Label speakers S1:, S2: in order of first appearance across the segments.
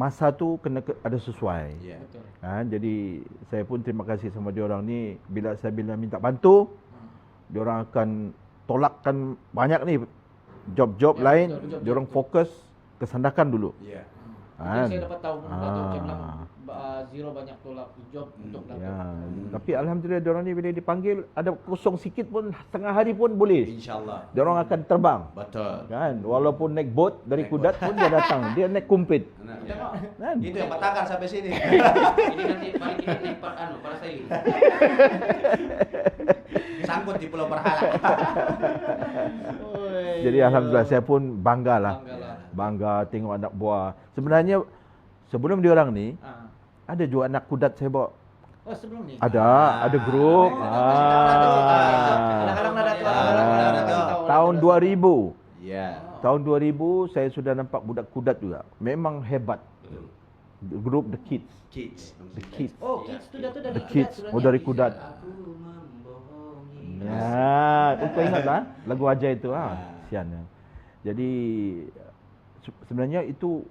S1: masa tu kena ada sesuai.
S2: Ya.
S3: Betul.
S1: Jadi saya pun terima kasih sama diorang ni, bila minta bantu, diorang akan tolakkan banyak ni job-job
S3: Ya,
S1: lain,
S3: betul, job-job
S1: diorang
S3: tu.
S1: fokus ke Sandakan dulu.
S2: Ya.
S3: Itu saya dapat tahu pun Dato' macam
S1: Ah.
S3: Zero banyak tolak job untuk Dato'.
S1: Ya, tapi alhamdulillah diorang ni bila dipanggil ada kosong sikit pun, setengah hari pun boleh.
S2: InsyaAllah.
S1: Diorang akan terbang.
S2: Betul.
S1: Kan, walaupun naik boat dari
S2: Naik
S1: Kudat pun dia datang. Dia naik kumpit.
S2: Ya.
S1: Kan?
S2: Itu yang Batakar sampai sini.
S3: Ini nanti balik ini naik para saya.
S2: Sangkut di Pulau Berhala.
S1: Jadi alhamdulillah saya pun bangga lah.
S3: Banggalah.
S1: Bangga tengok anak buah. Sebenarnya sebelum diorang ni
S3: Ah.
S1: ada juga anak Kudat saya bawa.
S3: Oh, sebelum ni.
S1: Ada grup.
S3: Kadang-kadang ada Dato', kadang-kadang ada Dato'.
S1: Tahun 2000.
S2: Ya.
S1: Tahun 2000 saya sudah nampak budak Kudat juga. Memang hebat. Grup The Kids.
S2: Kids.
S1: The Kids.
S3: Oh, kids tu Dato' dari
S1: The Kids.
S3: sebenarnya.
S1: Oh, dari Kudat.
S2: Aku membohongi.
S1: Ya, kau ingat lah lagu Ajai itu Sian. Jadi sebenarnya itu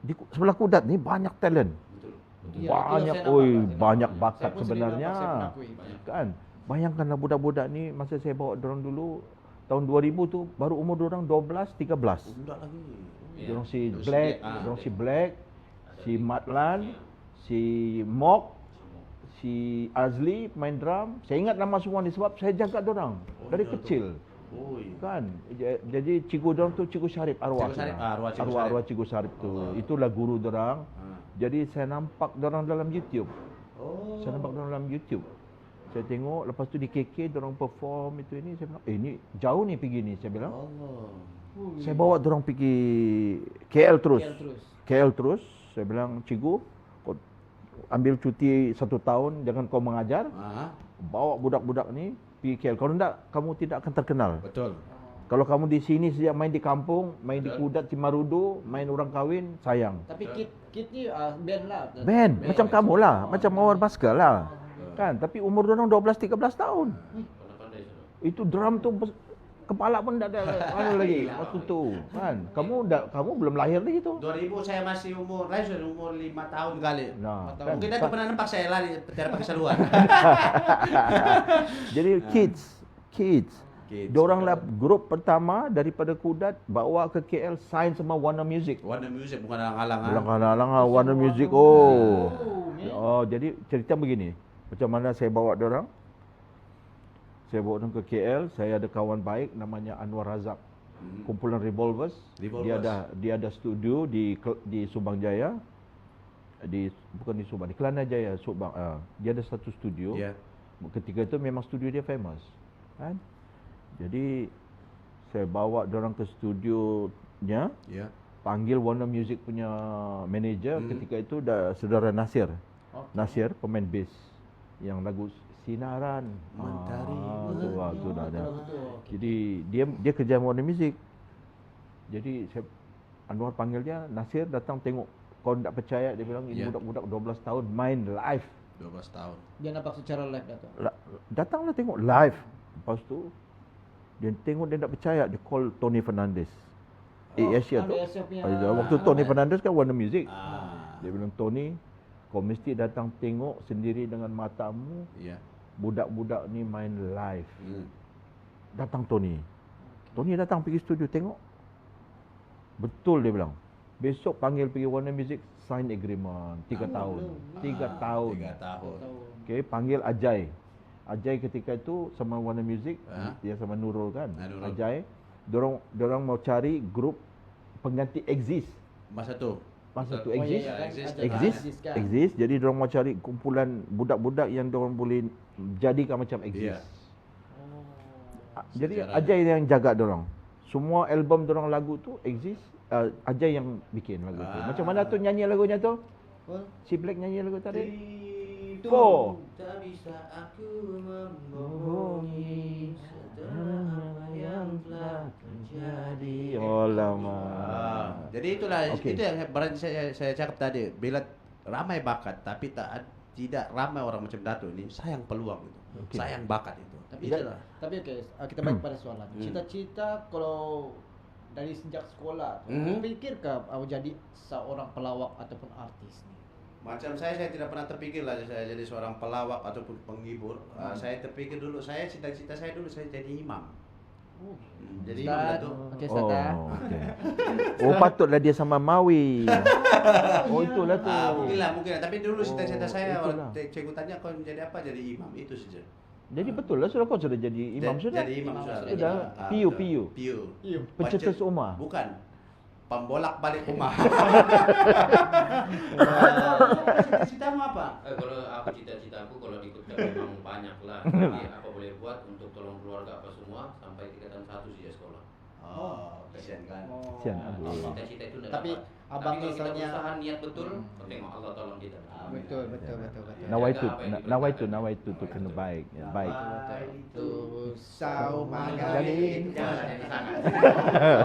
S1: di sebelah Kudat ni banyak talent.
S2: Betul.
S3: Ya,
S1: Banyak,
S3: itu yang saya nampak,
S1: banyak
S3: Saya
S1: bakat
S3: pun sendiri
S1: sebenarnya.
S3: nampak, saya mengakui.
S1: Kan? Bayangkanlah budak-budak ni masa saya bawa dorang dulu tahun 2000 tu baru umur dorang 12, 13.
S2: Enggak lagi.
S1: Dorang si
S2: Terus
S1: Black,
S2: dia,
S1: dorang si Black, si Matlan, si Mok, si Azli main drum. Saya ingat nama semua ni sebab saya jaga dorang dari
S2: ya,
S1: kecil.
S2: Oh,
S1: Kan? Jadi cikgu dorang tu Cikgu Syarif arwah.
S2: Cikgu Syarif, arwah Cikgu
S1: arwah Cikgu Syarif tu. Itulah guru dorang. Jadi saya nampak dorang dalam YouTube.
S2: Oh.
S1: Saya nampak dorang dalam YouTube. Saya tengok lepas tu di KK dorang perform itu ini, saya bilang, ni jauh ni pergi ni, saya bilang.
S2: Allah.
S1: Saya bawa dorang pergi KL terus.
S3: KL terus.
S1: KL terus. Saya bilang, cikgu, kau ambil cuti 1 tahun, jangan kau mengajar. Bawa budak-budak ni pergi KL. Kalau tidak, kamu tidak akan terkenal.
S2: Betul.
S1: Kalau kamu di sini sejak main di kampung, main di Kudat, Cimarudu, main orang kahwin, sayang.
S3: Tapi kid ni band lah.
S1: Band, macam kamu lah, macam Mawar Baskar lah. Kan, tapi umur dorang 12-13 tahun. Itu drum tu kepala pun tak ada mana lagi waktu tu. Kan, kamu belum lahir lagi tu.
S2: 2000 saya masih umur 5 tahun kali.
S1: Nah, kan.
S2: Mungkin Dato' pernah nampak saya lari tiada pakai saluan.
S1: Jadi kids. Diorang lah grup pertama daripada Kudat bawa ke KL sign sama Warner Music.
S2: Warna Music bukan alang-alang.
S1: Alang-alang Warner Music. Oh, jadi cerita begini. Macam mana saya bawa diorang? Saya bawa diorang ke KL. Saya ada kawan baik namanya Anwar Razak. Kumpulan Revolvers. Dia ada studio di Subang Jaya. Bukan di Subang, di Kelana Jaya, Subang. Dia ada satu studio.
S2: Ya.
S1: Ketika itu memang studio dia famous. Kan? Jadi saya bawa diorang ke studionya,
S2: Ya.
S1: panggil Warner Music punya manager. Ketika itu saudara Nasir. Nasir pemain bass yang lagu Sinaran
S2: Mentari
S1: tu dah ada. Jadi dia kerja Warner Music. Jadi Anwar panggil dia, Nasir datang tengok. Kau tak percaya, dia bilang ini budak-budak 12 tahun main live.
S2: 12 tahun.
S3: Dia nampak secara live Dato'.
S1: Datanglah tengok live. Lepas tu dia tengok, dia tak percaya, dia call Tony Fernandez. Asia tu. Waktu Tony Fernandez kan Warner Music. Dia bilang, Tony, kau mesti datang tengok sendiri dengan matamu.
S2: Ya.
S1: Budak-budak ni main live. Datang Tony. Tony datang pergi studio tengok. Betul dia bilang. Besok panggil pergi Warner Music, sign agreement 3 tahun. 3 tahun.
S2: 3 tahun.
S1: Okey, panggil Ajay. Ajay ketika itu sama Warner Music, dia sama Nurul kan.
S2: Nurul.
S1: Ajay, dorang mau cari grup pengganti Exist.
S2: Masa tu.
S1: Exist. Jadi dorang mau cari kumpulan budak-budak yang dorang boleh jadikan macam Exist. Jadi Ajay yang jaga dorang. Semua album dorang lagu tu Exist, Ajay yang bikin lagu tu. Macam mana tu nyanyi lagunya tu? Si Black nyanyi lagu tadi.
S2: Tak bisa aku membohongi setelah apa yang telah terjadi.
S1: Oh lama.
S2: Jadi itulah itu yang saya cakap tadi. Bila ramai bakat tapi tidak ramai orang macam Dato' ini sayang peluang itu. Sayang bakat itu.
S3: Tapi okey, kita balik pada soalan. Cita-cita kalau dari sejak sekolah,
S2: Mhm.
S3: pikirkah jadi seorang pelawak ataupun artis nih?
S2: Macam saya tidak pernah terpikir lah saya jadi seorang pelawak ataupun penghibur. Saya terpikir dulu, cita-cita saya dulu saya jadi imam. Jadi imam
S3: Ustaz,
S2: Datuk.
S3: okey Ustaz.
S1: Oh, okey. Oh, patutlah dia sama Mawi. Oh, itulah tu.
S2: Mungkin lah. Tapi dulu cita-cita
S1: Oh,
S2: saya,
S1: itulah.
S2: cikgu tanya kau jadi apa? Jadi imam, itu saja.
S1: Jadi betul lah kau sudah jadi imam sudah.
S2: Jadi imam sudah.
S1: Sudah. Piu.
S2: Piu.
S1: Pencetus ummah.
S2: Bukan. Pembolak balik ummah. Cita-citamu apa?
S4: Kalau aku cita-citaku kalau ikut memang banyak lah. Jadi apa boleh buat untuk tolong keluarga apa semua sampai tingkatan 1 saja sekolah.
S2: Oh, kasihan kan.
S1: Kasihan, aduh.
S4: Cita-cita itu tidak
S3: Tapi
S4: dapat.
S3: abang
S4: Tapi kalau kita
S3: misalnya-
S4: usaha niat betul, tengok Allah tolong kita.
S3: Betul.
S1: Nawaitu tu kena baik. Ya, baik.
S3: Itu sau
S1: Magali.
S4: Jangan yang sangat.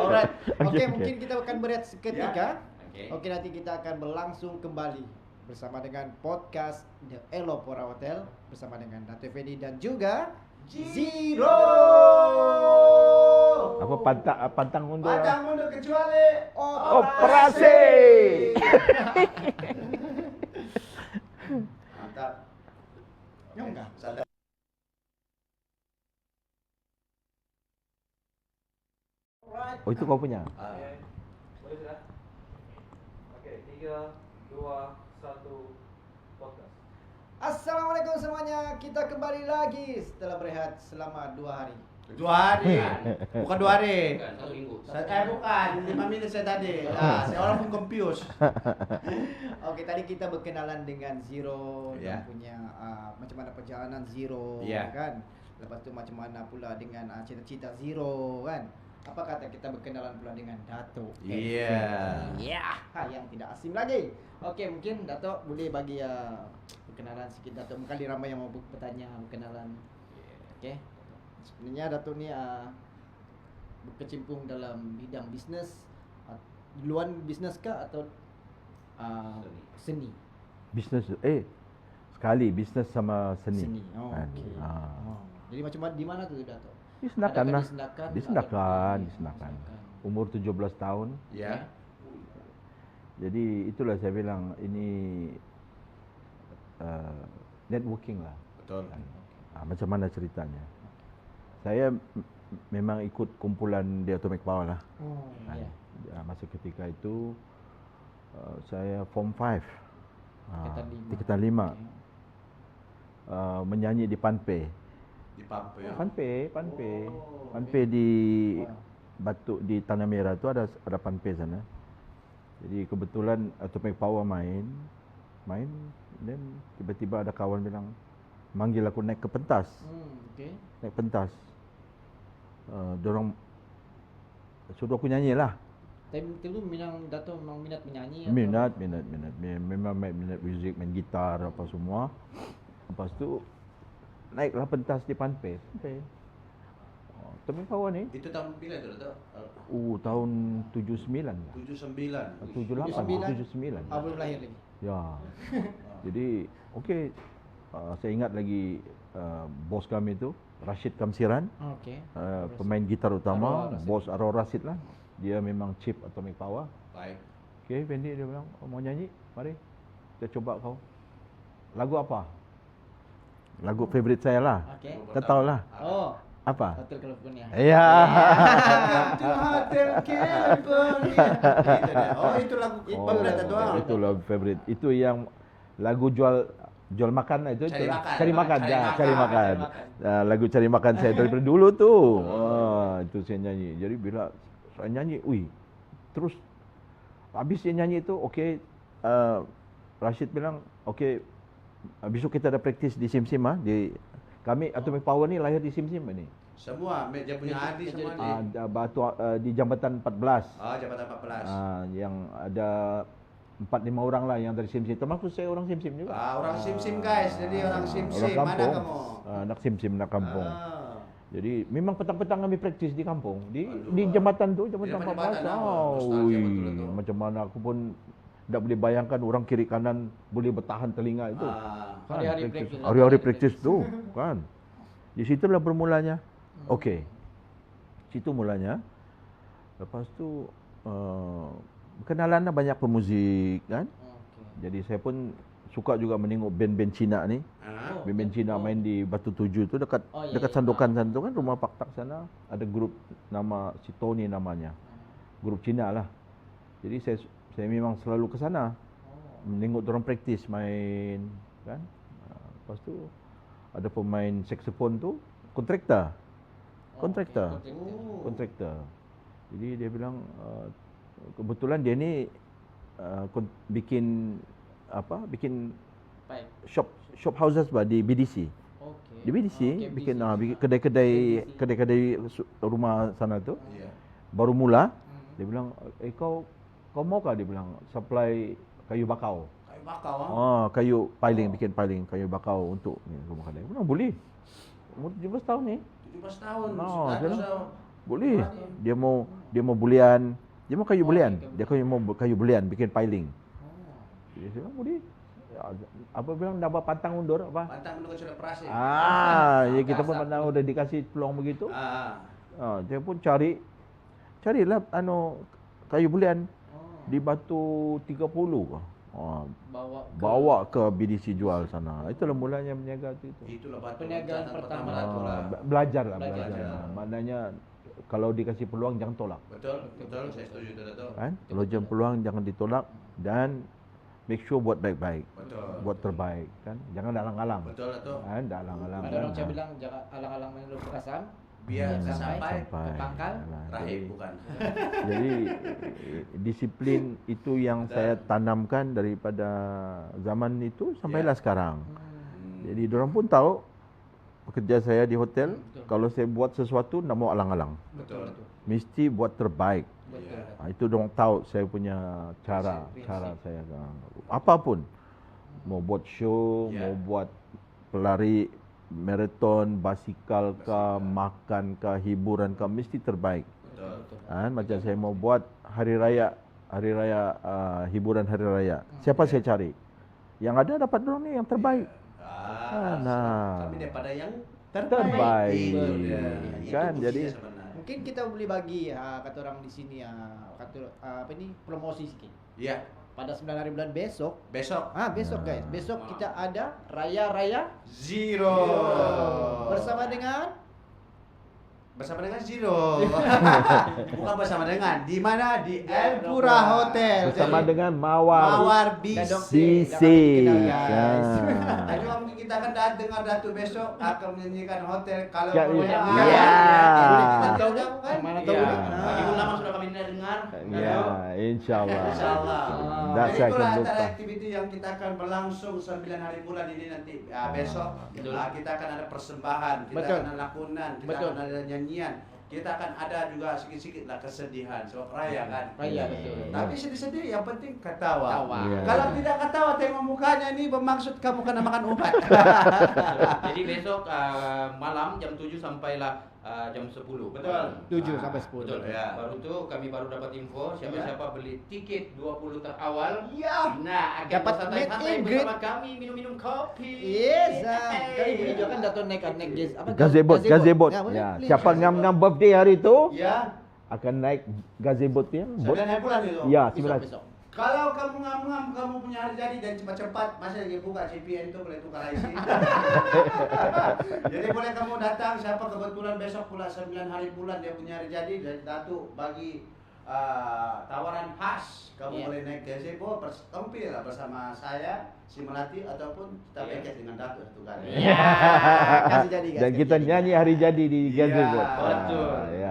S3: Alright. Okey,
S1: Okey.
S3: mungkin kita akan berehat seketika.
S4: Okey.
S3: Okey, nanti kita akan berlangsung kembali bersama dengan podcast The Elopora Hotel bersama dengan Dato' Effendi dan juga Zero.
S1: Apa pantang mundur?
S2: Pantang mundur kecuali
S1: Operasi.
S2: Mantap.
S3: Enggak.
S2: Sadar.
S1: Oh, itu kau punya.
S5: Boleh sudah? Okey, 3, 2, 1, podcast.
S3: Assalamualaikum semuanya. Kita kembali lagi setelah berehat selama 2 hari.
S2: 2 hari. Bukan 2 hari.
S4: Bukan, 1 minggu.
S2: Bukan, 5 minit saya tadi. Saya orang pun confused.
S3: Okey, tadi kita berkenalan dengan Zero
S2: Ya.
S3: dan punya macam mana perjalanan Zero
S2: Ya.
S3: kan. Lepas tu macam mana pula dengan cita-cita Zero kan. Apa kata kita berkenalan pula dengan Dato'?
S2: Iya.
S3: Ya, yang tidak asing lagi. Okey, mungkin Dato' boleh bagi perkenalan sikit Dato'. Mungkin ramai yang mau bertanya berkenalan. Okey. Sebenarnya Dato' ni berkecimpung dalam bidang bisnes, duluan bisnes kah atau seni?
S1: Bisnes sekali bisnes sama seni.
S3: Oh,
S1: Kan?
S3: okey.
S1: Ah.
S3: Jadi macam mana di mana tu Dato'?
S1: Disenakan
S3: Adakah
S1: lah.
S3: disenakan
S1: Disenakan,
S3: ataupun
S1: disenakan.
S3: disenakan?
S1: Umur 17 tahun.
S2: Ya.
S1: Jadi itulah saya bilang ini networking lah.
S2: Betul.
S1: Macam mana ceritanya? Saya memang ikut kumpulan The Atomic Power lah.
S3: Oh,
S1: Kan?
S3: ya.
S1: Masa ketika itu saya form 5.
S3: Tingkatan 5.
S1: Tingkatan 5. Menyanyi di Panpe.
S2: Di Pampu ya.
S1: Panpe di Batuk di Tanah Merah tu ada Panpe sana. Jadi kebetulan Atomic Power main dan tiba-tiba ada kawan bilang manggil aku naik ke pentas.
S3: Okey.
S1: Naik pentas. Dorang suruh aku nyanyi lah.
S3: Time dulu Dato' memang minat menyanyi
S1: Minat. Memang minat muzik, main gitar apa semua. Lepas tu naiklah pentas di Panpe. Atomic Power ni
S2: Itu tahun bila tu, Dato'?
S1: tahun 79 lah.
S2: 79.
S1: 78, 79.
S3: belum lahir lagi.
S1: Ya. Jadi okey, saya ingat lagi bos kami tu Rashid Kamsiran,
S3: Okey.
S1: pemain gitar utama,
S3: Arwah Rashid.
S1: bos Arwah Rashid lah. Dia memang chief Atomic Power.
S2: Baik.
S1: Okey, Fendi dia bilang, mau nyanyi? Mari. Kita coba kau. Lagu apa? Lagu favourite saya lah.
S3: Okey.
S1: Kau tahu lah.
S3: Oh,
S1: Apa?
S3: Hotel California.
S1: Ya.
S2: To Hotel California. Itu dia. Oh, itu lagu favorit Dato'.
S1: Itu lagu favourite. Itu yang lagu jual makan lah itu.
S2: Cari
S1: itulah.
S2: makan.
S1: Cari makan.
S2: Cari
S1: Ya,
S2: makan.
S1: cari makan. Lagu cari makan saya daripada dulu tu. Itu saya nyanyi. Jadi bila saya nyanyi, terus habis dia nyanyi itu, okey, Rashid bilang, okey, besok kita ada praktis di Sim-Sim kami Atomic Power ni lahir di Sim-Sim ni.
S2: Semua dia punya adik semua ni.
S1: Di Jambatan 14.
S2: Jabatan 14.
S1: Yang ada 4-5 orang lah yang dari Sim-Sim. Termasuk saya orang Sim-Sim juga.
S2: Orang Sim-Sim guys. Jadi orang Sim-Sim.
S1: Orang
S2: Mana
S1: kampung.
S2: kamu?
S1: Anak Sim-Sim, anak kampung. Jadi memang petang-petang kami praktis di kampung. Di
S2: Aduh,
S1: jambatan tu,
S2: di
S1: jambatan
S2: jambatan
S1: 14.
S2: nostalgia betul tu.
S1: Macam mana aku pun tak boleh bayangkan orang kiri kanan boleh bertahan telinga itu. Kan,
S3: Hari-hari praktis.
S1: Hari-hari praktis tu, kan. Di situlah bermulanya. Okey. Situ mulanya Lepas tu kenalan banyak pemuzik kan.
S3: Okey.
S1: Jadi saya pun suka juga menengok band-band Cina ni.
S2: Ah,
S1: Band-band Cina main di Batu Tujuh tu dekat
S3: Oh, ya,
S1: dekat
S3: ya.
S1: Sandokan sana tu kan, rumah Pak Tak sana ada grup nama si Tony namanya. Grup Cina lah. Jadi saya memang selalu ke sana menengok dorang praktis main kan. Lepas tu ada pemain saksofon tu kontraktor. Kontraktor. Kontraktor. Jadi dia bilang kebetulan dia ni bikin
S3: Baik.
S1: shop houses di BDC.
S3: Okey.
S1: Di BDC
S3: Okey,
S1: bikin
S3: BDC.
S1: bikin kedai-kedai
S3: BDC.
S1: kedai-kedai rumah sana tu.
S2: iya.
S1: Baru mula dia bilang kau maukah, dia bilang supply kayu bakau.
S2: Kayu bakau ah.
S1: Kayu piling, bikin piling kayu bakau untuk ni rumah kedai. Bilang boleh. Umur 17 tahun ni.
S2: 17 tahun.
S1: No,
S2: sudah
S1: dia
S2: bisa.
S1: Boleh. Dia mau bulian. Dia mau kayu bulian.
S3: okey.
S1: Dia mau kayu bulian bikin piling. Jadi saya bilang boleh. Apa bilang dah pantang undur apa?
S2: Pantang menunggu sudah perasi.
S1: Ya kita pun pernah udah dikasih peluang begitu. Saya pun carilah kayu bulian di Batu 30 kah. Bawa ke BDC jual sana. Itulah mulanya berniaga itu.
S2: Itulah batu
S3: Perniagaan
S2: loncatan
S3: pertama
S2: batu lah.
S1: Belajar.
S2: Belajar.
S1: Maknanya kalau dikasih peluang jangan tolak.
S2: Betul, saya setuju itu Dato'.
S1: Kan? Kalau jangan peluang jangan ditolak dan make sure buat baik-baik.
S2: Betul.
S1: Buat terbaik kan. Jangan alang-alang.
S2: Betul Dato'.
S1: Kan, dah alang-alang.
S3: Ada orang saya bilang jangan alang-alang main lu perasaan.
S2: Biar
S3: Sampai.
S2: sampai
S1: Sampai.
S3: ke pangkal.
S1: Yalah,
S2: rahim bukan.
S1: Jadi disiplin itu yang saya tanamkan daripada zaman itu sampailah sekarang. Jadi diorang pun tahu pekerja saya di hotel, kalau saya buat sesuatu tak mau alang-alang.
S2: Betul.
S1: Mesti buat terbaik.
S3: Betul.
S1: Itu diorang tahu saya punya cara saya. Apapun. Mau buat show, mau buat pelari maraton, basikal kah, makan kah, hiburan kah, mesti terbaik.
S2: Betul.
S1: Macam saya mau buat hari raya hiburan hari raya. Siapa saya cari? Yang ada dapat dorang ni yang terbaik. Nah.
S2: Tapi daripada yang
S1: Terbaik.
S2: Itu dia.
S1: Kan,
S2: Itu
S1: jadi-
S2: kuncinya sebenarnya.
S3: Mungkin kita boleh bagi kata orang di sini promosi sikit.
S2: Iya.
S3: Pada 9 hari bulan besok.
S2: Besok
S3: Besok guys. Besok kita ada Raya
S2: Zero.
S3: bersama dengan
S2: Zero. Bukan bersama dengan. Di mana? Di El Pura Hotel.
S1: Bersama
S2: Jadi,
S1: dengan Mawar
S3: BC.
S1: BC.
S3: guys.
S2: Nah, juga mungkin kita akan dengar Datuk besok akan menyanyikan hotel kalau
S1: Ya,
S2: boleh.
S1: ya.
S2: Kita tahu kan?
S3: Mana
S4: Iya.
S3: tahu?
S4: Lagi pun lama sudah kami dengar.
S1: Ya, insyaallah.
S2: InsyaAllah.
S1: Tak
S2: Jadi
S1: saya
S2: itulah
S1: akan
S2: antara
S1: lupa.
S2: aktiviti yang kita akan berlangsung 9 hari bulan ini nanti. Besok kita akan ada persembahan, kita
S3: Betul.
S2: akan ada lakonan, kita
S3: Betul.
S2: akan ada nyanyian. Kita akan ada juga sedikit-sedikit lah kesedihan sebab raya kan.
S3: Raya, betul.
S2: Tapi sedih-sedih yang penting ketawa.
S3: Tawa.
S1: Iya.
S2: Kalau tidak ketawa tengok mukanya ini bermaksud kamu kena makan obat.
S4: Jadi besok malam jam 7 sampailah jam 10.
S2: Betul.
S3: 7 sampai 10.
S4: Betul.
S2: Ya.
S4: Baru tu kami baru dapat info siapa-siapa beli tiket 20 terawal.
S2: Ya.
S4: Nah, akan
S3: Dapat
S4: bersantai-santai
S3: meet and greet.
S4: bersama kami minum-minum kopi.
S3: Yes,
S4: Hey.
S3: kali boleh juga kan Dato' naik
S1: Gazebo.
S3: Ya, boleh,
S1: Ya,
S3: boleh.
S1: siapa ngam birthday hari tu
S2: Ya.
S1: akan naik gazebo ya.
S2: 9 hari bulan itu.
S1: Ya,
S3: Besok.
S1: 9.
S2: Kalau kamu ngam-ngam kamu punya hari jadi dan cepat-cepat, masa lagi buka CPN itu boleh tukar IC. Jadi boleh kamu datang, siapa kebetulan besok pula 9 hari bulan dia punya hari jadi, dan Datuk bagi tawaran khas. Kamu
S3: Iya.
S2: boleh naik gazebo, tampil lah bersama saya, si Melati ataupun kita
S4: Iya.
S2: package dengan Datuk satu kali.
S3: Ya, kasih jadi guys.
S1: Dan kita nyanyi hari jadi di gazebo.
S2: Ya,
S4: betul.
S1: Ya.